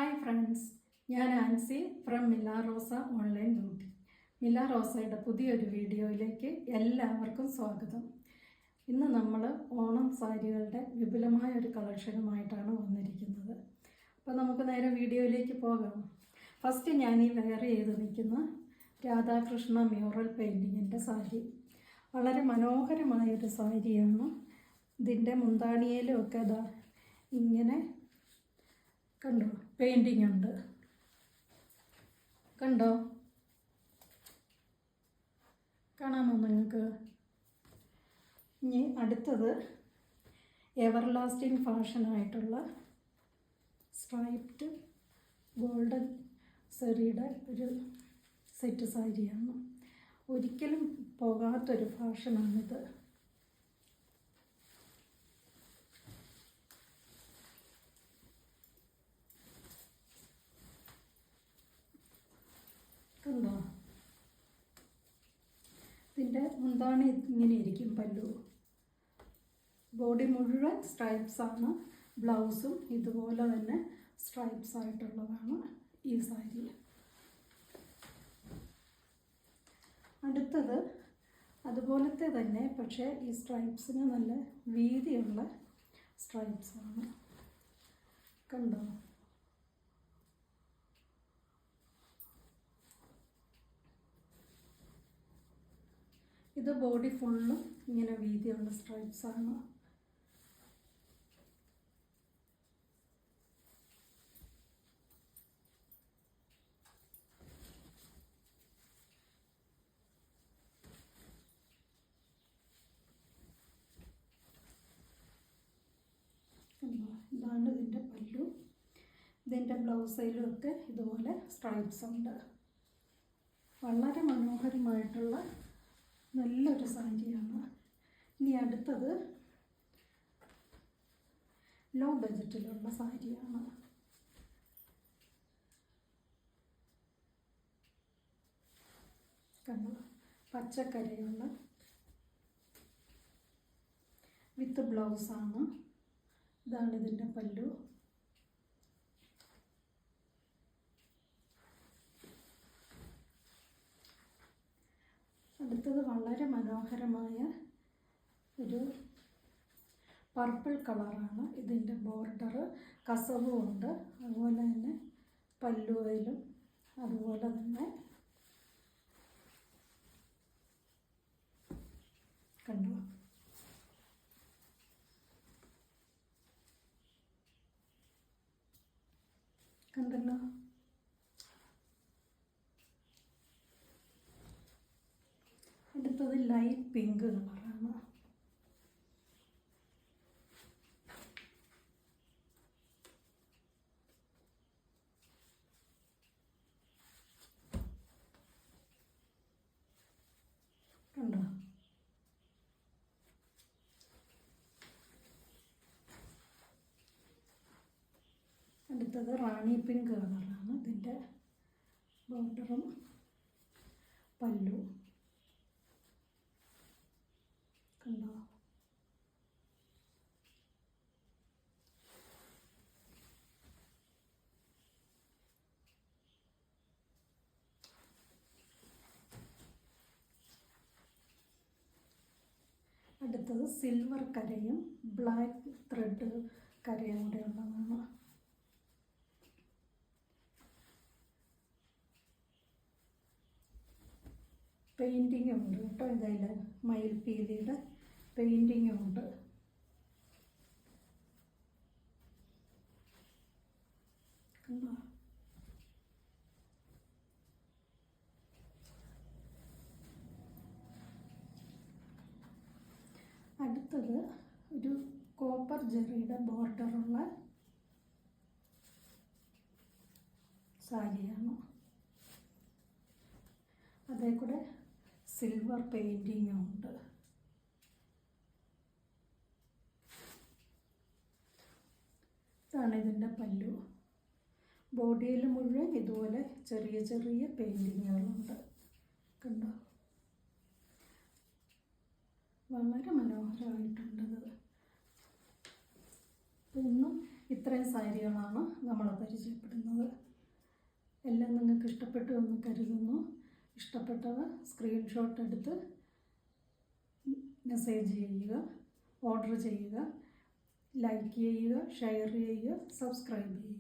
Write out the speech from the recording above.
Hi friends, ഞാൻ Ancy from Milla Rosa online beauty. മില്ല റോസയുടെ പുതിയൊരു വീഡിയോയിലേക്ക് എല്ലാവർക്കും സ്വാഗതം. ഇന്ന് നമ്മൾ ഓണം സാരികളുടെ വിപുലമായ ഒരു കളക്ഷനുമായിട്ടാണ് വന്നിരിക്കുന്നത്. അപ്പോൾ നമുക്ക് നേരെ വീഡിയോയിലേക്ക് പോകാം. ഫസ്റ്റ് ഞാൻ ഈ വെയർ ചെയ്ത് നിൽക്കുന്ന രാധാകൃഷ്ണ മ്യൂറൽ പെയിൻറ്റിങ്ങിൻ്റെ സാരി. വളരെ മനോഹരമായൊരു സാരിയാണ്. ഇതിൻ്റെ മുന്താണിയിലും ഒക്കെ ഇതാ ഇങ്ങനെ കണ്ടോ പെയിൻറ്റിങ് ഉണ്ട്, കണ്ടോ, കാണാമോ നിങ്ങൾക്ക്? ഇനി അടുത്തത് എവർലാസ്റ്റിംഗ് ഫാഷനായിട്ടുള്ള സ്ട്രൈപ്ഡ് ഗോൾഡൻ സെറിയുടെ ഒരു സെറ്റ് സാരിയാണ്. ഒരിക്കലും പോകാത്തൊരു ഫാഷനാണിത്. കണ്ടോ, ഇതിൻ്റെ മുന്താണി ഇങ്ങനെ ഇരിക്കും. പല്ലു ബോഡി മുഴുവൻ സ്ട്രൈപ്സാണ്. ബ്ലൗസും ഇതുപോലെ തന്നെ സ്ട്രൈപ്സ് ആയിട്ടുള്ളതാണ് ഈ സാരി. അടുത്തത് അതുപോലത്തെ തന്നെ, പക്ഷേ ഈ സ്ട്രൈപ്സിന് നല്ല വീതിയുള്ള സ്ട്രൈപ്സാണ്. കണ്ടോ, ഇത് ബോഡി ഫുള്ളും ഇങ്ങനെ വീതിയുള്ള സ്ട്രൈപ്സാണ്. ഇതാണ് ഇതിൻ്റെ പല്ലു. ഇതിൻ്റെ ബ്ലൗസിലും ഒക്കെ ഇതുപോലെ സ്ട്രൈപ്സ് ഉണ്ട്. വളരെ മനോഹരമായിട്ടുള്ള നല്ലൊരു സാരിയാണ്. ഇനി അടുത്തത് ലോ ബജറ്റിലുള്ള സാരിയാണ്. കണ്ടോ, പച്ചക്കരയുള്ള വിത്ത് ബ്ലൗസാണ്. ഇതാണ് ഇതിൻ്റെ പല്ലു. അടുത്തത് വളരെ മനോഹരമായ ഒരു പർപ്പിൾ കളറാണ്. ഇതിൻ്റെ ബോർഡർ കസവും ഉണ്ട്, അതുപോലെ തന്നെ പല്ലുവയിലും അതുപോലെ തന്നെ. കണ്ടോ, കണ്ടല്ലോ. അടുത്തത് ലൈറ്റ് പിങ്ക് കളറാണ്. കണ്ടോ, അടുത്തത് റാണി പിങ്ക് കളറാണ്. ഇതിൻ്റെ ബോർഡറും പല്ലു കണ്ടോ. അടുത്തത് സിൽവർ കരയും ബ്ലാക്ക് ത്രെഡ് കരയും കൂടെ ഉള്ളതാണ്. പെയിൻറ്റിങ്ങും ഉണ്ട് കേട്ടോ. ഇതിൽ മയിൽപീലിയുടെ പെയിൻറ്റിങ്ങും ഉണ്ട്. കണ്ടോ, അടുത്തത് ഒരു കോപ്പർ ജെറിയുടെ ബോർഡറുള്ള സാരിയാണ്. അതേ കൂടെ സിൽവർ പെയിൻറ്റിങ്ങും ഉണ്ട്. ഇതാണ് ഇതിൻ്റെ പല്ലു. ബോഡിയിൽ മുഴുവൻ ഇതുപോലെ ചെറിയ ചെറിയ പെയിൻറ്റിങ്ങുകളുണ്ട്. കണ്ടോ, വളരെ മനോഹരമായിട്ടുണ്ടത്. ഇന്നും ഇത്രയും സാരികളാണ് നമ്മൾ പരിചയപ്പെടുന്നത്. എല്ലാം നിങ്ങൾക്ക് ഇഷ്ടപ്പെട്ടു എന്ന് കരുതുന്നു. ഇഷ്ടപ്പെട്ടവ സ്ക്രീൻഷോട്ട് എടുത്ത് മെസ്സേജ് ചെയ്യുക, ഓർഡർ ചെയ്യുക, ലൈക്ക് ചെയ്യുക, ഷെയർ ചെയ്യുക, സബ്സ്ക്രൈബ് ചെയ്യുക.